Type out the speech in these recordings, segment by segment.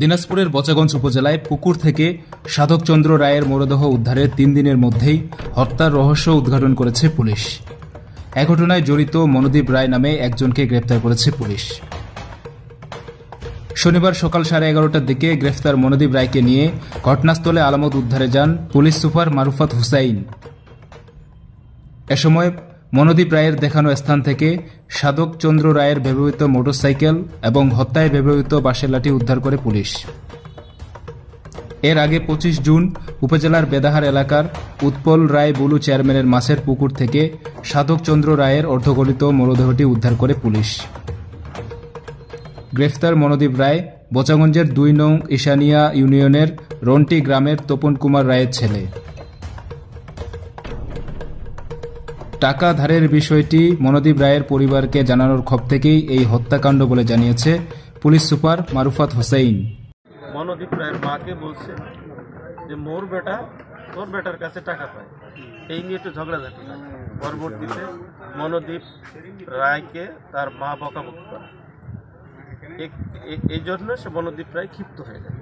দিনাজপুরের বচাগঞ্জ উপজেলায় পুকুর থেকে সাধকচন্দ্র রায়ের মরদেহ উদ্ধারের ৩ দিনের মধ্যেই হত্যার রহস্য উদ্ঘাটন করেছে পুলিশ। এ ঘটনায় জড়িত মনোদীপ রায় নামে একজনকে গ্রেপ্তার করেছে পুলিশ। শনিবার সকাল 11:30টার দিকে গ্রেফতার মনোদীপ রায়কে নিয়ে ঘটনাস্থলে আলামত উদ্ধারে যান পুলিশ সুপার মারুফাত হুসাইন। এ সময় মনোদীপ রায়ের দেখানো স্থান থেকে সাধকচন্দ্র রায়ের ব্যবহৃত মোটরসাইকেল এবং হত্যায় ব্যবহৃত বাঁশের লাঠি উদ্ধার করে পুলিশ। এর আগে 25 জুন উপজেলার বেদাহার এলাকার উৎপল রায় বুলু চেয়ারম্যানের মাছের পুকুর থেকে সাধকচন্দ্র রায়ের অর্ধগলিত মরদেহটি উদ্ধার করে পুলিশ। গ্রেফতার মনোদীপ রায় বচাগঞ্জের 2 নং ঈশানিয়া ইউনিয়নের রন্টি গ্রামের তপন কুমার রায়ের ছেলে। টাকা ধারের বিষয়টি মনোদীপ রায়ের পরিবারকে জানানোর ক্ষোভ থেকেই এই হত্যাকাণ্ড বলে জানিয়েছে পুলিশ সুপার মারুফাত হোসেইন। মনোদীপ রায়ের মাকে বলছে যে তোর বেটার কাছে টাকা পায়, এই নিয়ে একটু ঝগড়াঝাটি হয়। পরবর্তীতে মনোদীপ রায়কে তার মা বকাবকি করে, এই জন্য সে মনোদীপ রায় ক্ষিপ্ত হয়ে যায়।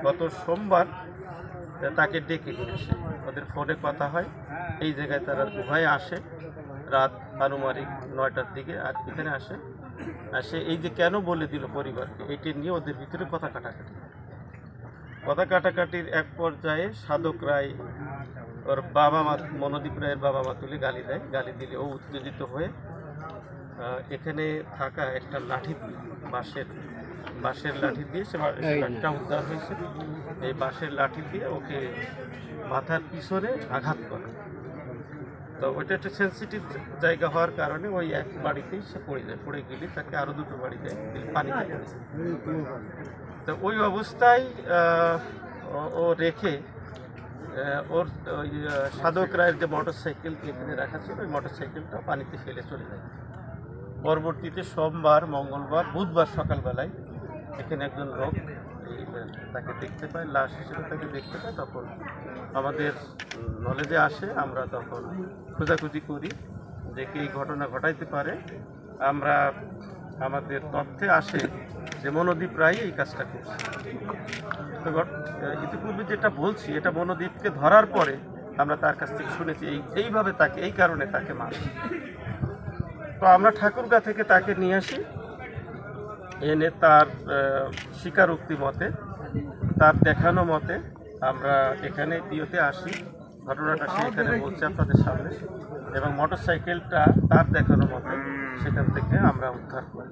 গত সোমবার তাকে ডেকে নিয়ে আসে, ওদের ফোনে কথা হয়। এই জায়গায় তারা উভয়ে আসে রাত আনুমানিক 9টার দিকে, আর এখানে আসে এই যে কেন বলে দিল পরিবারকে, এটি নিয়ে ওদের ভিতরে কথা কাটাকাটির এক পর্যায়ে সাধক রায় ওর বাবা মা মনোদীপ রায়ের বাবা মা তুলে গালি দেয়। গালি দিলে ও উত্তেজিত হয়ে এখানে থাকা একটা লাঠি দিয়ে বাঁশের লাঠি দিয়ে সে লাঠিটা উদ্ধার হয়েছে। এই বাঁশের লাঠি দিয়ে ওকে মাথার পিছনে আঘাত করে। তো ওইটা একটা সেন্সিটিভ জায়গা হওয়ার কারণে ওই এক বাড়িতেই সে পড়ে গেলে তাকে আরও 2টো বাড়িতে পানিতে পড়েছে। তো ওই অবস্থায় ও রেখে ওর ওই সাধক রায়ের যে মোটরসাইকেল এখানে রাখা ছিল, ওই মোটরসাইকেলটা পানিতে ফেলে চলে যায়। পরবর্তীতে সোমবার, মঙ্গলবার, বুধবার সকালবেলায় এখানে একজন লোক তাকে দেখতে পায়, লাশ হিসেবে তাকে দেখতে পায়। তখন আমাদের নলেজে আসে, আমরা তখন খোঁজাখুঁজি করি যে কে এই ঘটনা ঘটাইতে পারে। আমাদের তথ্যে আসে যে মনোদীপ রায় এই কাজটা করছে। তো ইতিপূর্বে যেটা বলছি, এটা মনোদীপকে ধরার পরে আমরা তার কাছ থেকে শুনেছি এইভাবে তাকে এই কারণে তাকে মারে। তো আমরা ঠাকুরগাঁ থেকে তাকে নিয়ে আসি, এনে তার স্বীকারোক্তি মতে, তার দেখানো মতে আমরা এখানে পিওতে আসি। ঘটনাটা সে এখানে বলছে আপনাদের সামনে, এবং মোটরসাইকেলটা তার দেখানো মতে সেখান থেকে আমরা উদ্ধার করি।